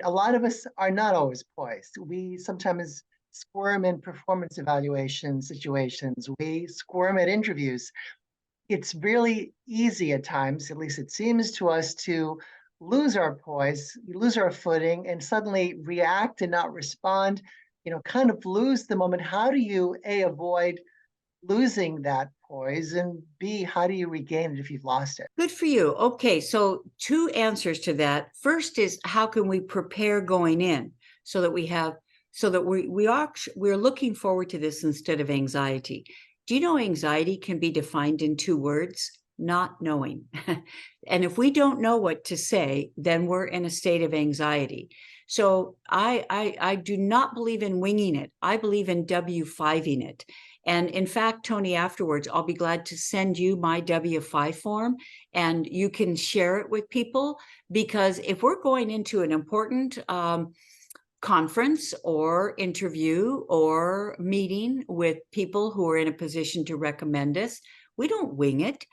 a lot of us are not always poised. We sometimes squirm in performance evaluation situations. We squirm at interviews. It's really easy at times, at least it seems to us, to lose our poise, lose our footing, and suddenly react and not respond, kind of lose the moment. How do you, A, avoid losing that poise, and B, how do you regain it if you've lost it? Good for you. Okay, so two answers to that. First is, how can we prepare going in so that we're looking forward to this instead of anxiety? Do you know anxiety can be defined in two words? Not knowing. And if we don't know what to say, then we're in a state of anxiety. So I do not believe in winging it. I believe in W5ing it. And in fact, Tony, afterwards, I'll be glad to send you my W5 form and you can share it with people, because if we're going into an important conference or interview or meeting with people who are in a position to recommend us, we don't wing it,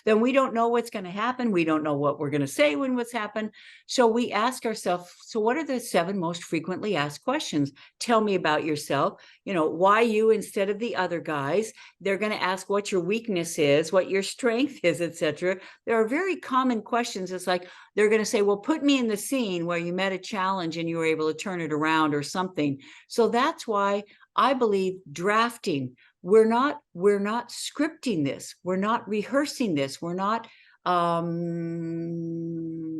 then we don't know what's going to happen. We don't know what we're going to say when what's happened. So we ask ourselves, so what are the 7 most frequently asked questions? Tell me about yourself. Why you instead of the other guys? They're going to ask what your weakness is, what your strength is, etc. There are very common questions. It's like, they're going to say, well, put me in the scene where you met a challenge and you were able to turn it around or something. So that's why I believe drafting, we're not scripting this. We're not rehearsing this. We're not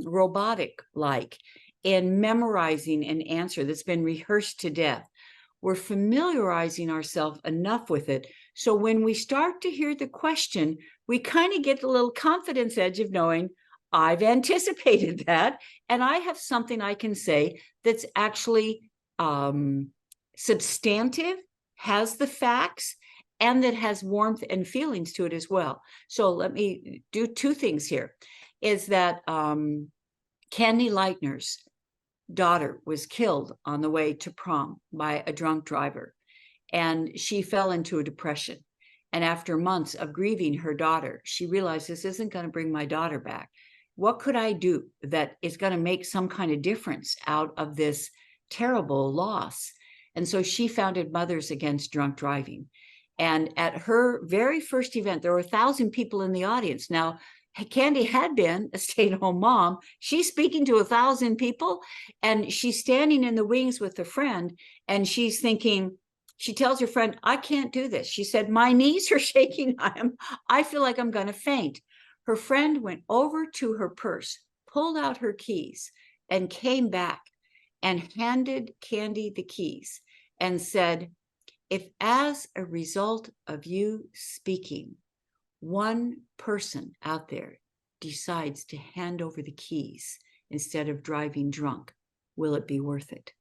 robotic like in memorizing an answer that's been rehearsed to death. We're familiarizing ourselves enough with it. So when we start to hear the question, we kind of get a little confidence edge of knowing, I've anticipated that, and I have something I can say that's actually substantive, has the facts, and that has warmth and feelings to it as well. So let me do 2 things here. Is that Candy Lightner's daughter was killed on the way to prom by a drunk driver, and she fell into a depression. And after months of grieving her daughter, she realized, this isn't going to bring my daughter back. What could I do that is going to make some kind of difference out of this terrible loss? And so she founded Mothers Against Drunk Driving. And at her very first event, there were 1,000 people in the audience. Now, Candy had been a stay-at-home mom. She's speaking to 1,000 people, and she's standing in the wings with a friend, and she's thinking, she tells her friend, I can't do this. She said, my knees are shaking. I feel like I'm going to faint. Her friend went over to her purse, pulled out her keys, and came back and handed Candy the keys and said, if as a result of you speaking, one person out there decides to hand over the keys instead of driving drunk, will it be worth it?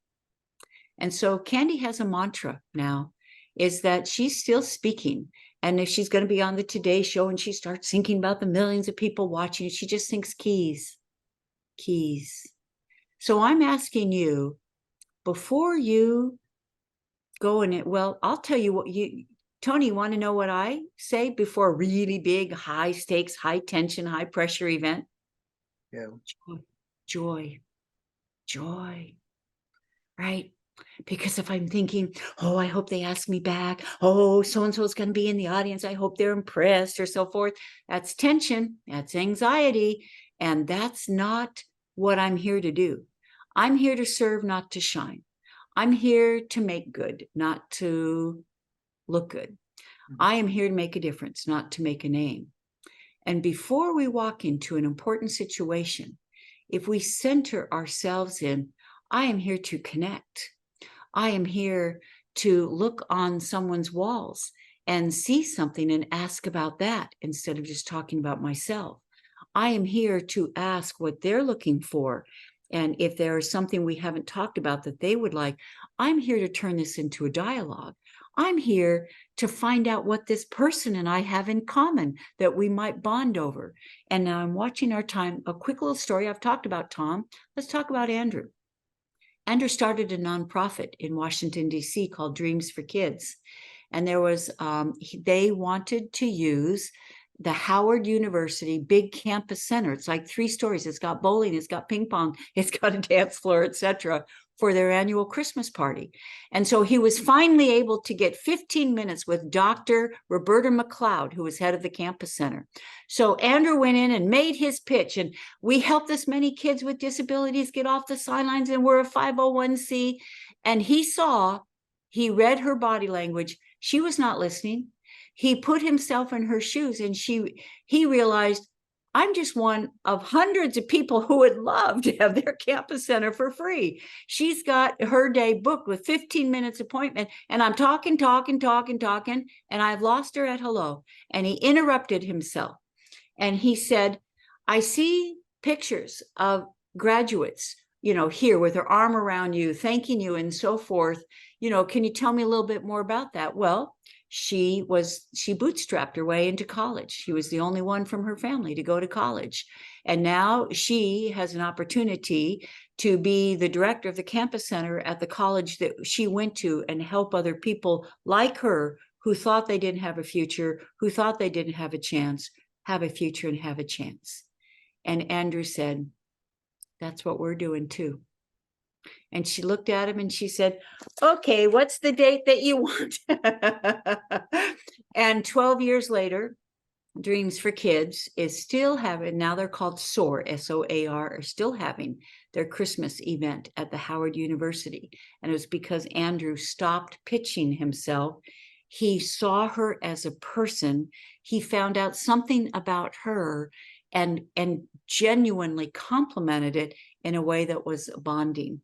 And so Candy has a mantra now, is that she's still speaking. And if she's going to be on the Today Show and she starts thinking about the millions of people watching, she just thinks keys. So I'm asking you, before you go in it, well, I'll tell you what Tony, you want to know what I say before a really big, high stakes, high tension, high pressure event? Yeah. Joy. Right? Because if I'm thinking, oh, I hope they ask me back. Oh, so-and-so is going to be in the audience. I hope they're impressed or so forth. That's tension. That's anxiety. And that's not what I'm here to do. I'm here to serve, not to shine. I'm here to make good, not to look good. I am here to make a difference, not to make a name. And before we walk into an important situation, if we center ourselves in, I am here to connect. I am here to look on someone's walls and see something and ask about that instead of just talking about myself. I am here to ask what they're looking for. And if there is something we haven't talked about that they would like, I'm here to turn this into a dialogue. I'm here to find out what this person and I have in common that we might bond over. And now I'm watching our time. A quick little story. I've talked about Tom. Let's talk about Andrew. Andrew started a nonprofit in Washington, D.C. called Dreams for Kids. And there was, they wanted to use the Howard University big campus center. It's like 3 stories. It's got bowling, it's got ping pong, it's got a dance floor, etc., for their annual Christmas party. And so he was finally able to get 15 minutes with Dr. Roberta McLeod, who was head of the campus center. So Andrew went in and made his pitch, and we helped this many kids with disabilities get off the sidelines, and we're a 501c. And he read her body language. She was not listening. He put himself in her shoes, and he realized, I'm just one of hundreds of people who would love to have their campus center for free. She's got her day booked with 15 minutes appointment, and I'm talking, and I've lost her at hello. And he interrupted himself, and he said, I see pictures of graduates, here with their arm around you, thanking you and so forth. Can you tell me a little bit more about that? Well, she bootstrapped her way into college. She was the only one from her family to go to college. And now she has an opportunity to be the director of the campus center at the college that she went to and help other people like her who thought they didn't have a future, who thought they didn't have a chance, have a future and have a chance. And Andrew said, that's what we're doing too. And she looked at him and she said, okay, what's the date that you want? And 12 years later, Dreams for Kids is still having, now they're called SOAR, SOAR, are still having their Christmas event at the Howard University. And it was because Andrew stopped pitching himself. He saw her as a person. He found out something about her and genuinely complimented it in a way that was bonding.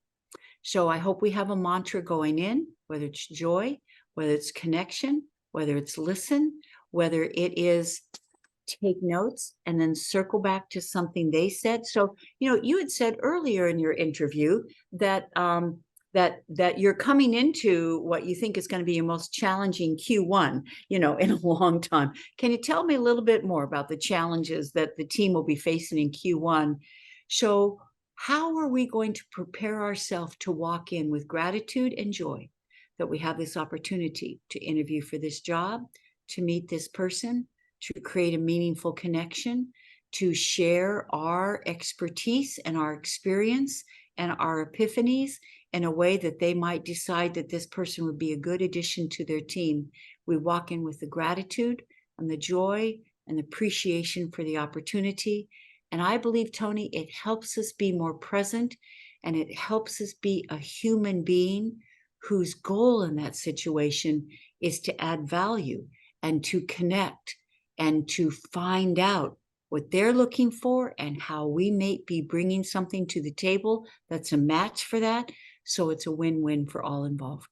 So I hope we have a mantra going in, whether it's joy, whether it's connection, whether it's listen, whether it is take notes and then circle back to something they said. So, you had said earlier in your interview that that you're coming into what you think is going to be your most challenging Q1, in a long time. Can you tell me a little bit more about the challenges that the team will be facing in Q1? So how are we going to prepare ourselves to walk in with gratitude and joy that we have this opportunity to interview for this job, to meet this person, to create a meaningful connection, to share our expertise and our experience and our epiphanies in a way that they might decide that this person would be a good addition to their team? We walk in with the gratitude and the joy and the appreciation for the opportunity. And I believe, Tony, it helps us be more present, and it helps us be a human being whose goal in that situation is to add value and to connect and to find out what they're looking for and how we may be bringing something to the table that's a match for that. So it's a win-win for all involved.